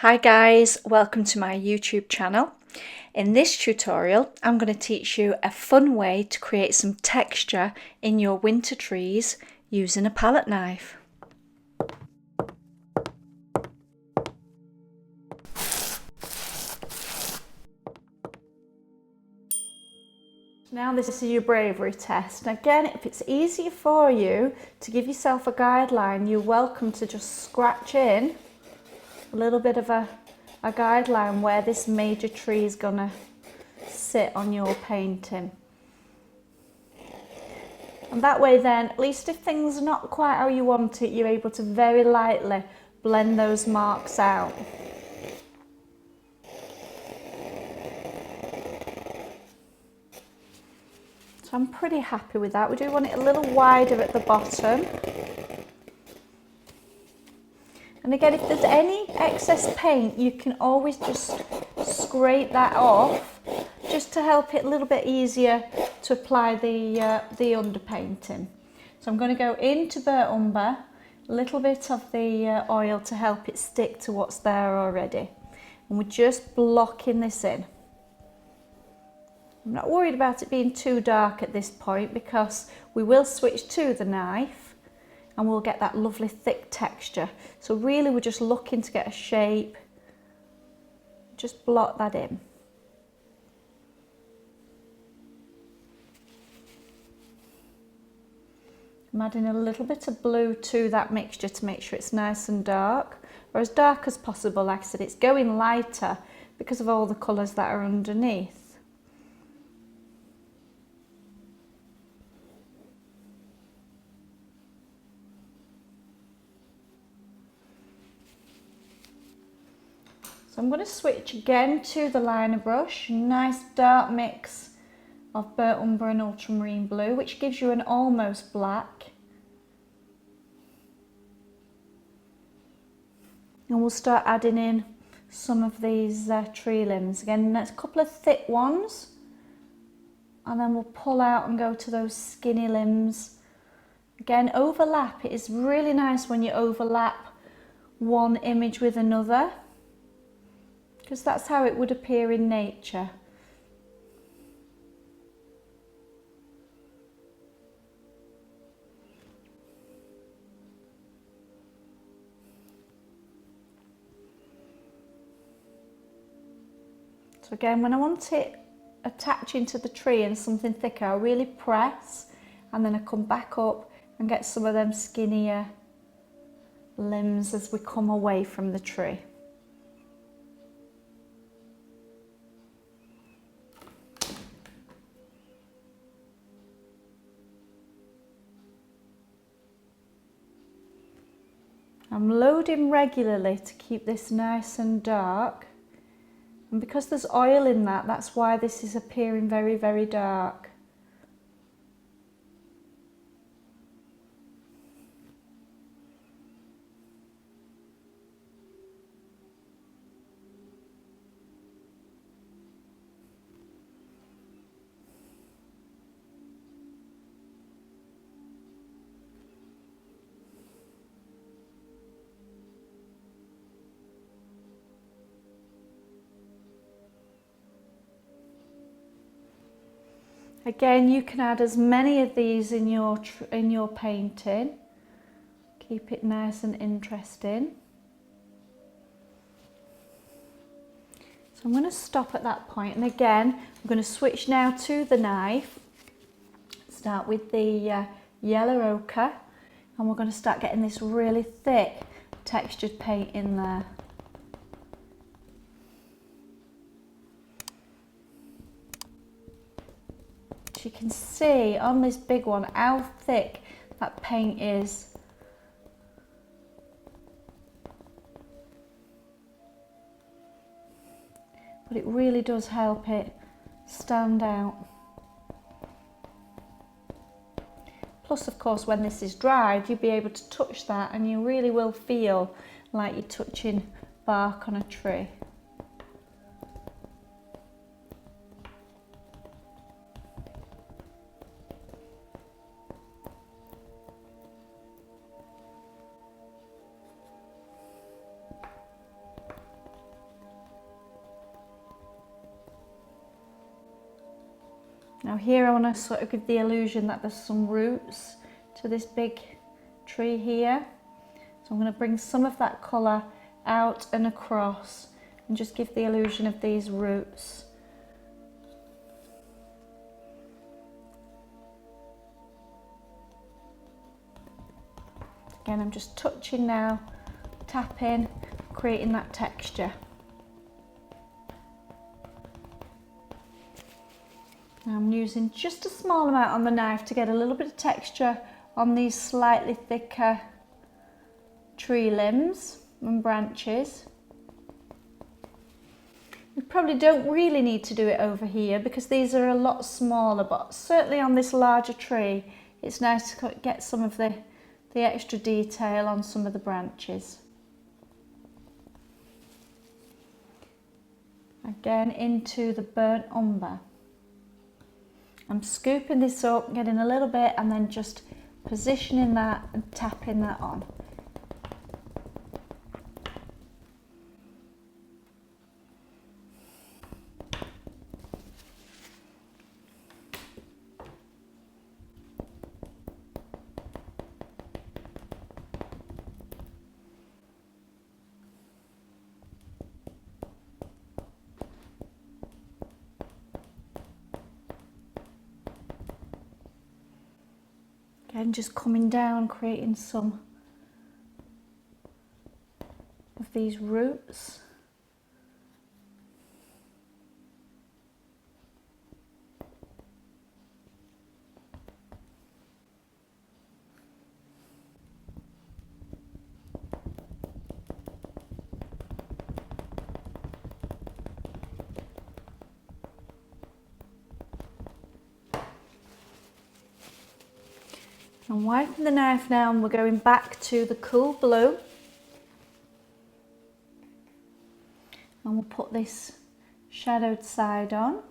Hi guys, welcome to my YouTube channel. In this tutorial, I'm going to teach you a fun way to create some texture in your winter trees using a palette knife. Now this is your bravery test. And again, if it's easier for you to give yourself a guideline, you're welcome to just scratch in a little bit of a guideline where this major tree is gonna sit on your painting. And that way then, at least if things are not quite how you want it, you're able to very lightly blend those marks out. So I'm pretty happy with that. We do want it a little wider at the bottom. And again, if there's any excess paint, you can always just scrape that off, just to help it a little bit easier to apply the underpainting. So I'm going to go into burnt umber, a little bit of the oil to help it stick to what's there already. And we're just blocking this in. I'm not worried about it being too dark at this point because we will switch to the knife and we'll get that lovely thick texture. So really we're just looking to get a shape. Just blot that in. I'm adding a little bit of blue to that mixture to make sure it's nice and dark, or as dark as possible. Like I said, it's going lighter because of all the colours that are underneath. So I'm going to switch again to the liner brush, nice dark mix of burnt umber and ultramarine blue, which gives you an almost black. And we'll start adding in some of these tree limbs. Again, there's a couple of thick ones, and then we'll pull out and go to those skinny limbs. Again, overlap. It is really nice when you overlap one image with another, because that's how it would appear in nature. So again, when I want it attaching to the tree and something thicker, I really press and then I come back up and get some of them skinnier limbs as we come away from the tree. I'm loading regularly to keep this nice and dark, and because there's oil in that, that's why this is appearing very, very dark. Again, you can add as many of these in your painting. Keep it nice and interesting. So I'm going to stop at that point, and again, I'm going to switch now to the knife. Start with the yellow ochre, and we're going to start getting this really thick textured paint in there. You can see on this big one how thick that paint is. But it really does help it stand out. Plus, of course, when this is dried, you'll be able to touch that and you really will feel like you're touching bark on a tree. Now here I want to sort of give the illusion that there's some roots to this big tree here. So I'm going to bring some of that colour out and across and just give the illusion of these roots. Again, I'm just touching now, tapping, creating that texture. Now I'm using just a small amount on the knife to get a little bit of texture on these slightly thicker tree limbs and branches. You probably don't really need to do it over here because these are a lot smaller, but certainly on this larger tree it's nice to get some of the extra detail on some of the branches. Again, into the burnt umber. I'm scooping this up, getting a little bit, and then just positioning that and tapping that on. Again, just coming down, creating some of these roots. I'm wiping the knife now and we're going back to the cool blue. And we'll put this shadowed side on.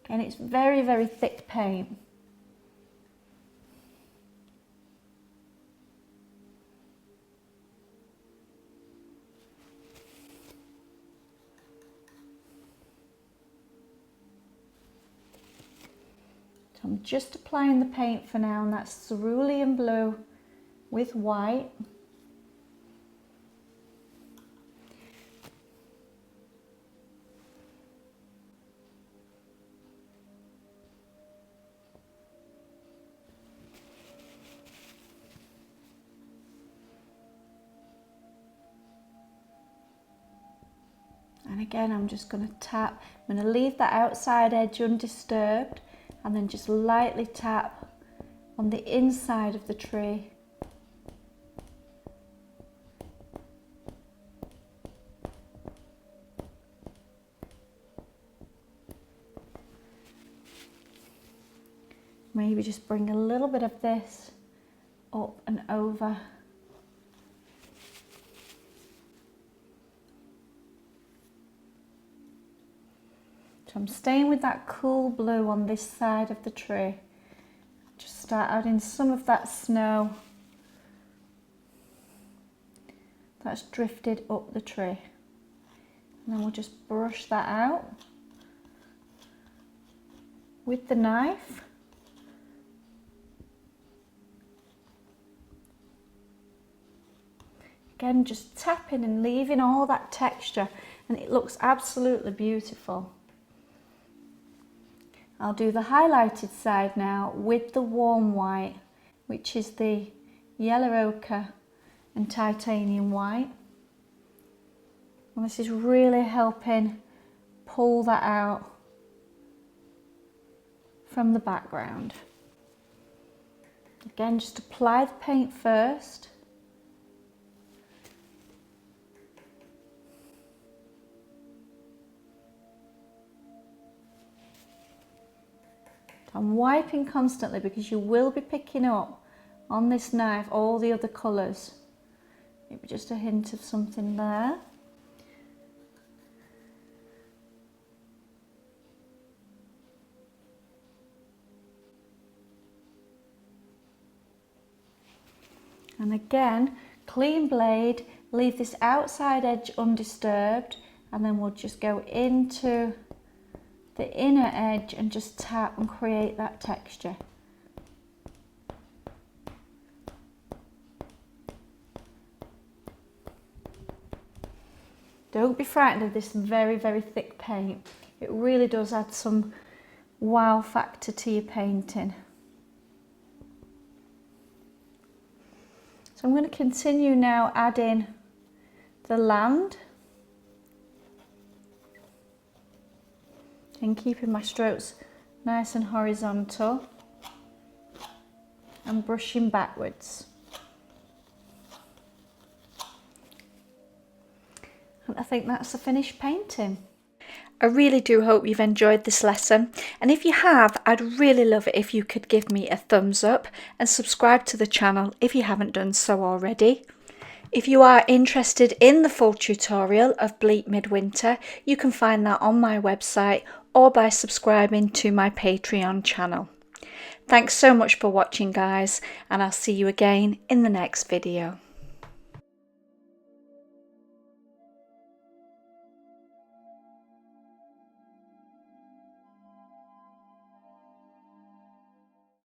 Again, it's very, very thick paint. So I'm just applying the paint for now, and that's cerulean blue with white. And again, I'm just going to tap. I'm going to leave that outside edge undisturbed and then just lightly tap on the inside of the tree. Maybe just bring a little bit of this up and over. So I'm staying with that cool blue on this side of the tree. Just start adding some of that snow that's drifted up the tree. And then we'll just brush that out with the knife. Again, just tapping and leaving all that texture, and it looks absolutely beautiful. I'll do the highlighted side now with the warm white, which is the yellow ochre and titanium white. And this is really helping pull that out from the background. Again, just apply the paint first. I'm wiping constantly because you will be picking up on this knife all the other colours. Maybe just a hint of something there. And again, clean blade, leave this outside edge undisturbed, and then we'll just go into the inner edge and just tap and create that texture. Don't be frightened of this very, very thick paint. It really does add some wow factor to your painting. So I'm going to continue now adding the land and keeping my strokes nice and horizontal and brushing backwards. And I think that's the finished painting. I really do hope you've enjoyed this lesson, and if you have, I'd really love it if you could give me a thumbs up and subscribe to the channel if you haven't done so already. If you are interested in the full tutorial of Bleak Midwinter, you can find that on my website or by subscribing to my Patreon channel. Thanks so much for watching, guys, and I'll see you again in the next video.